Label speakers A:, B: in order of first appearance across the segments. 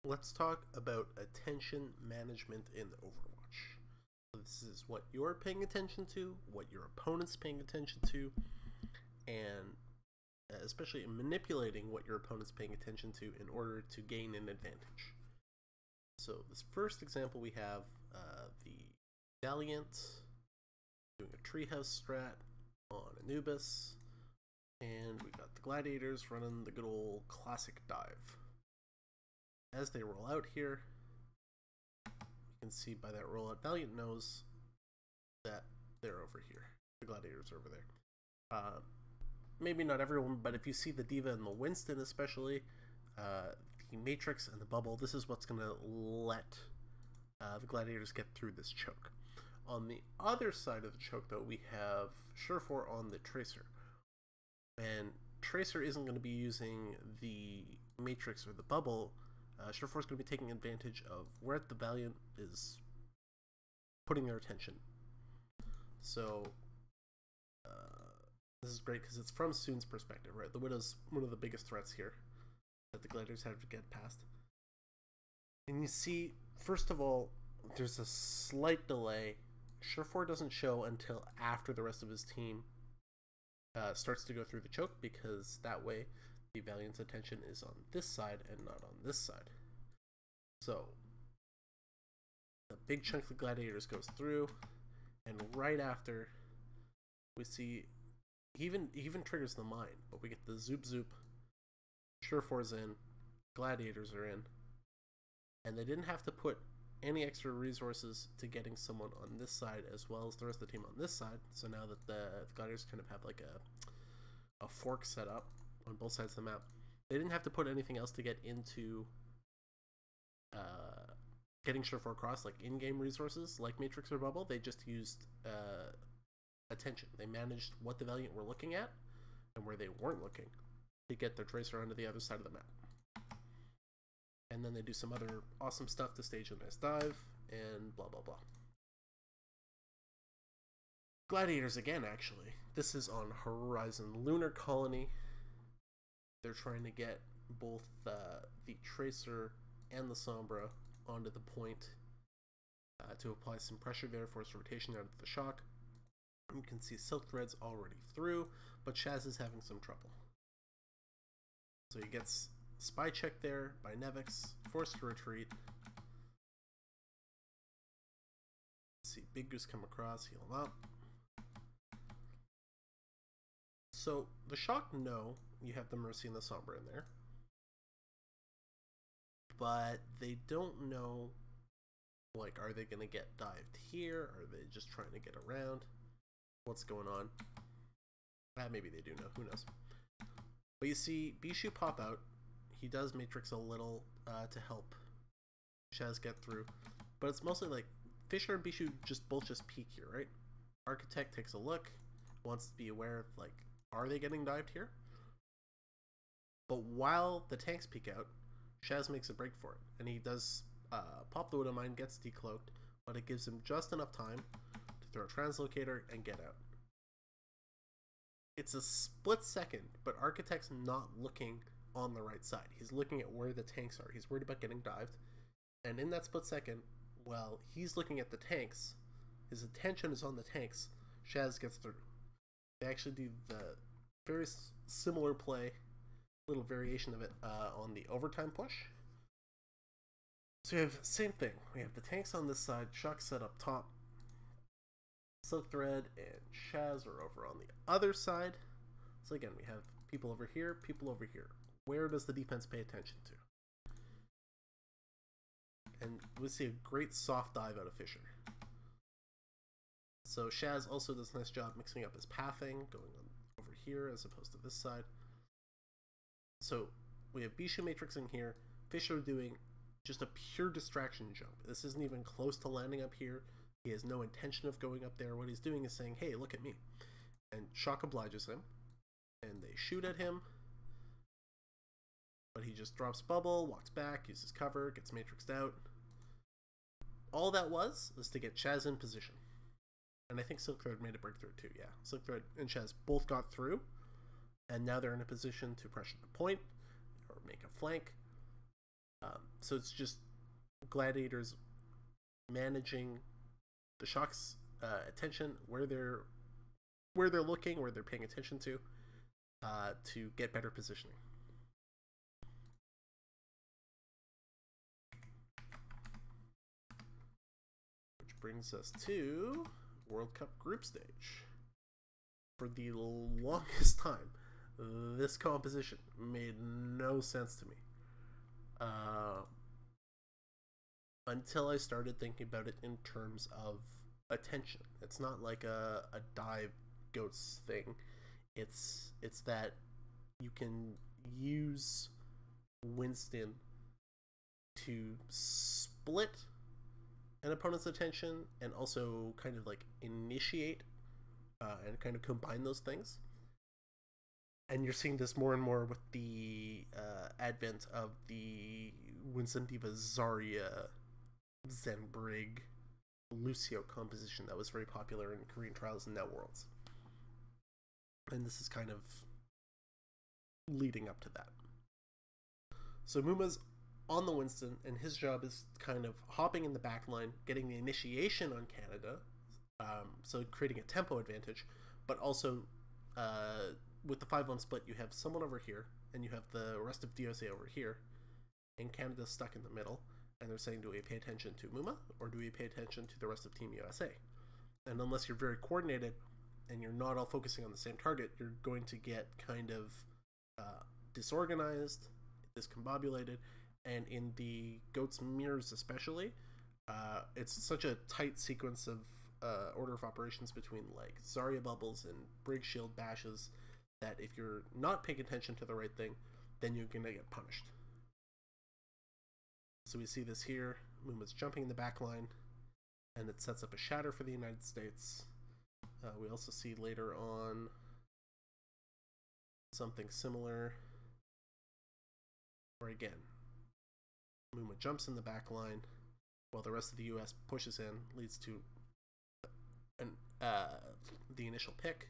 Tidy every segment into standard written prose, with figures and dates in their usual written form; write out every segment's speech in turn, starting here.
A: Let's talk about attention management in Overwatch. This is what you're paying attention to, what your opponent's paying attention to, and especially manipulating what your opponent's paying attention to in order to gain an advantage. So this first example we have the Valiant doing a treehouse strat on Anubis, and we got the Gladiators running the good old classic dive. As they roll out here, you can see by that rollout, Valiant knows that they're over here. The Gladiators are over there. Maybe not everyone, but if you see the D.Va and the Winston especially, the Matrix and the Bubble, this is what's going to let the Gladiators get through this choke. On the other side of the choke, though, we have Surefour on the Tracer. And Tracer isn't going to be using the Matrix or the Bubble. Surefour is going to be taking advantage of where the Valiant is putting their attention. So, this is great because it's from Soon's perspective, right? The Widow's one of the biggest threats here that the Gladiators have to get past. And you see, first of all, there's a slight delay. Surefour doesn't show until after the rest of his team starts to go through the choke, because that way the Valiant's attention is on this side and not on this side. So the big chunk of the Gladiators goes through, and right after we see he even triggers the mine, but we get the zoop zoop. Surefour's in, Gladiators are in, and they didn't have to put any extra resources to getting someone on this side as well as the rest of the team on this side. So now that the Gladiators kind of have like a fork set up on both sides of the map, they didn't have to put anything else to get into getting Surefour across, like in-game resources like Matrix or Bubble. They just used attention. They managed what the Valiant were looking at and where they weren't looking to get their Tracer onto the other side of the map. And then they do some other awesome stuff to stage a nice dive, and blah blah blah. Gladiators again, actually. This is on Horizon Lunar Colony. They're trying to get both the Tracer and the Sombra onto the point to apply some pressure there, force rotation out of the shock. You can see Silk Thread's already through, but Shaz is having some trouble. So he gets spy check there by Nevix, forced to retreat. See Big Goose come across, heal him up. So the Shock know you have the Mercy and the Sombra in there, but they don't know, like, are they going to get dived here? Are they just trying to get around? What's going on? Maybe they do know, who knows. But you see Bishu pop out. He does Matrix a little to help Shaz get through, but it's mostly like Fisher and Bishu both peek here, right? Architect takes a look, wants to be aware of, like, are they getting dived here? But while the tanks peek out, Shaz makes a break for it, and he does pop the Widow Mine, gets decloaked, but it gives him just enough time to throw a translocator and get out. It's a split second, but Architect's not looking on the right side. He's looking at where the tanks are. He's worried about getting dived. And in that split second, while he's looking at the tanks, his attention is on the tanks, Shaz gets through. They actually do the very similar play, little variation of it, on the overtime push. So we have same thing. We have the tanks on this side, Shock set up top. Silk Thread and Shaz are over on the other side. So again, we have people over here, people over here. Where does the defense pay attention to? And we see a great soft dive out of Fisher. So Shaz also does a nice job mixing up his pathing, going on over here as opposed to this side. So we have Bishu matrixing here, Fisher doing just a pure distraction jump. This isn't even close to landing up here. He has no intention of going up there. What he's doing is saying, hey, look at me. And Shock obliges him, and they shoot at him. But he just drops Bubble, walks back, uses cover, gets matrixed out. All that was to get Shaz in position. And I think Silk Thread made a breakthrough too, yeah. Silk Thread and Shaz both got through, and now they're in a position to pressure the point, or make a flank. So it's just gladiators managing the Shock's attention, where they're looking, where they're paying attention to get better positioning. Which brings us to World Cup group stage. For the longest time, this composition made no sense to me. Until I started thinking about it in terms of attention. It's not like a dive goats thing. It's that you can use Winston to split an opponent's attention and also kind of like initiate and kind of combine those things. And you're seeing this more and more with the advent of the Winston Diva Zarya Zenbrig Lucio composition that was very popular in Korean Trials and now Worlds. And this is kind of leading up to that. So Muma's on the Winston, and his job is kind of hopping in the back line, getting the initiation on Canada, so creating a tempo advantage, but also with the 5-1 split, you have someone over here, and you have the rest of DOSA over here, and Canada's stuck in the middle, and they're saying, do we pay attention to Muma, or do we pay attention to the rest of Team USA? And unless you're very coordinated, and you're not all focusing on the same target, you're going to get kind of disorganized, discombobulated, and in the Goats Mirrors especially, it's such a tight sequence of order of operations between like Zarya bubbles and Brig Shield bashes that if you're not paying attention to the right thing, then you're gonna get punished. So we see this here, Muma's jumping in the back line, and it sets up a shatter for the United States. We also see later on something similar, where again, Muma jumps in the back line while the rest of the US pushes in, leads to the initial pick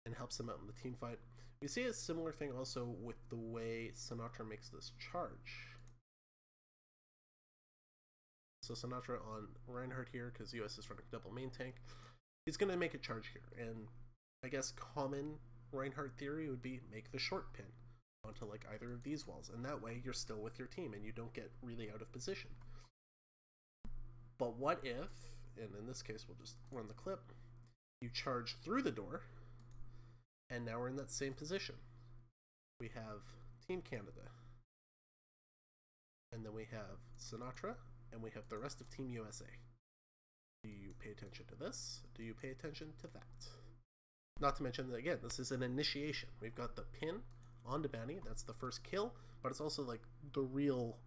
A: and helps them out in the team fight. We see a similar thing also with the way Sinatra makes this charge. So Sinatra on Reinhardt here, because US is running double main tank, he's going to make a charge here, and I guess common Reinhardt theory would be make the short pin onto like either of these walls, and that way you're still with your team and you don't get really out of position. But what if, and in this case we'll just run the clip, you charge through the door, and now we're in that same position. We have Team Canada, and then we have Sinatra, and we have the rest of Team USA. Do you pay attention to this? Do you pay attention to that? Not to mention that, again, this is an initiation. We've got the pin onto Banny, that's the first kill, but it's also like the real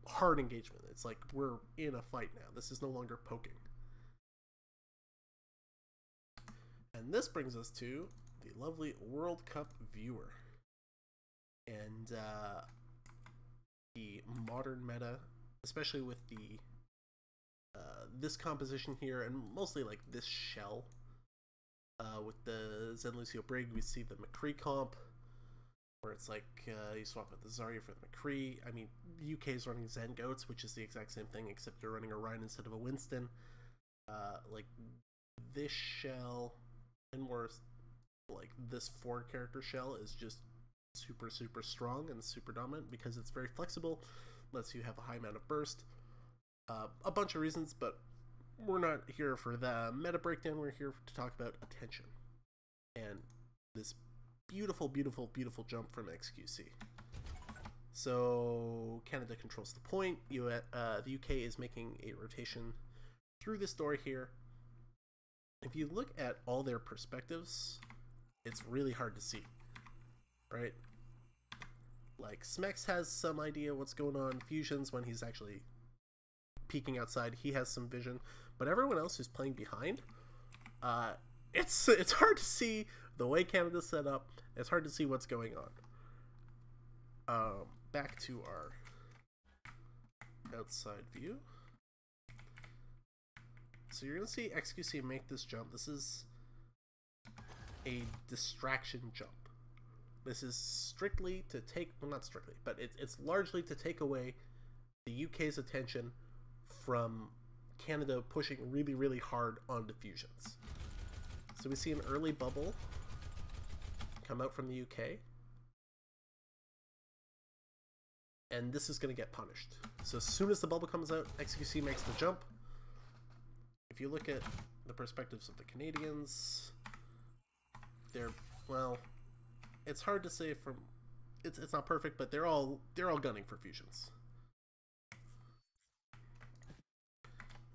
A: hard engagement. It's like we're in a fight now. This is no longer poking. And this brings us to the lovely World Cup viewer. And the modern meta, especially with the this composition here, and mostly like this shell. With the Zen Lucio Brig, we see the McCree comp, where it's like you swap out the Zarya for the McCree. I mean, the UK is running Zen Goats, which is the exact same thing, except they're running a Rhine instead of a Winston. Like this shell, and more like this 4-character shell, is just super strong and super dominant because it's very flexible, lets you have a high amount of burst. A bunch of reasons, but we're not here for the meta breakdown. We're here to talk about attention and this beautiful jump from XQC. So Canada controls the point. The UK is making a rotation through this door here. If you look at all their perspectives, it's really hard to see, right? Like Smex has some idea what's going on. Fusions, when he's actually peeking outside, he has some vision, but everyone else who's playing behind, it's hard to see the way Canada's set up. It's hard to see what's going on. Back to our outside view. So you're gonna see XQC make this jump. This is a distraction jump. This is strictly to take, well, not strictly, but it's largely to take away the UK's attention from Canada pushing really, really hard on diffusions. So we see an early bubble come out from the UK. And this is going to get punished. So as soon as the bubble comes out, XQC makes the jump. If you look at the perspectives of the Canadians, they're, well, it's hard to say from, it's not perfect, but they're all gunning for fusions.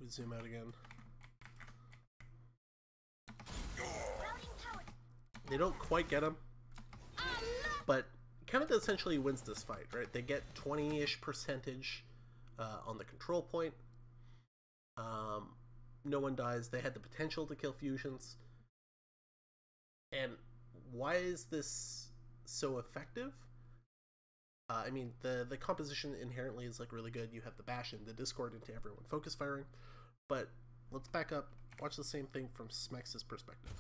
A: We zoom out again. They don't quite get him, but Canada essentially wins this fight, right? They get 20-ish percentage on the control point. No one dies. They had the potential to kill fusions. And why is this so effective? I mean, the composition inherently is like really good. You have the bash and the discord into everyone focus firing. But let's back up. Watch the same thing from Smex's perspective.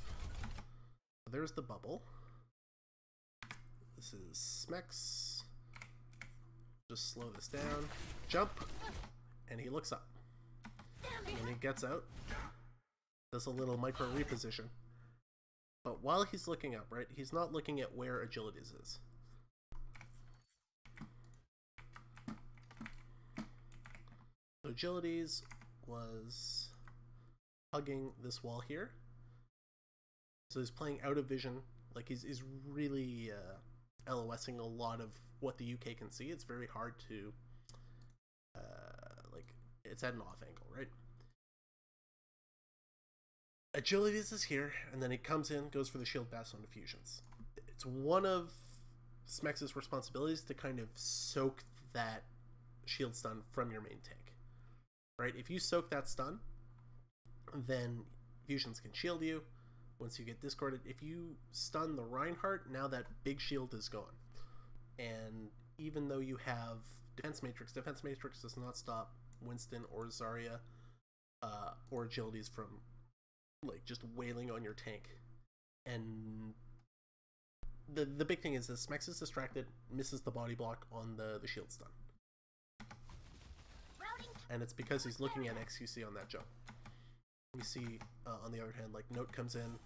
A: There's the bubble. This is Smex. Just slow this down. Jump. And he looks up. And he gets out. Does a little micro reposition. But while he's looking up, right, he's not looking at where Agilities is. So Agilities was hugging this wall here. So he's playing out of vision. Like he's really LOSing a lot of what the UK can see. It's very hard to like, it's at an off angle, right? Agilities is here, and then he comes in, goes for the shield bash on diffusions. It's one of Smex's responsibilities to kind of soak that shield stun from your main tank, right? If you soak that stun, then fusions can shield you. Once you get discorded, if you stun the Reinhardt, now that big shield is gone. And even though you have Defense Matrix does not stop Winston or Zarya or Agilities from like just wailing on your tank. And the big thing is this: Smex is distracted, misses the body block on the shield stun. And it's because he's looking at XQC on that jump. We see, on the other hand, like Note comes in,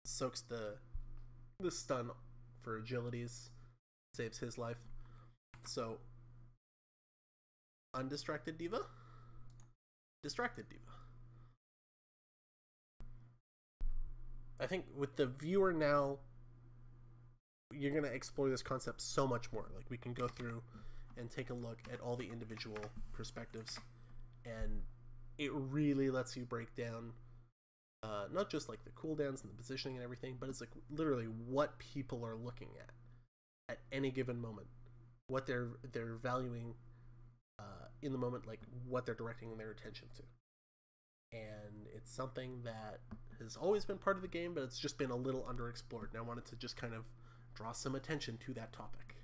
A: soaks the stun for Agilities, saves his life. So, undistracted Diva, distracted Diva. I think with the viewer now, you're going to explore this concept so much more. Like, we can go through and take a look at all the individual perspectives, and it really lets you break down not just like the cooldowns and the positioning and everything, but it's like literally what people are looking at any given moment, what they're valuing in the moment, like what they're directing their attention to. And it's something that has always been part of the game, but it's just been a little underexplored, and I wanted to just kind of draw some attention to that topic.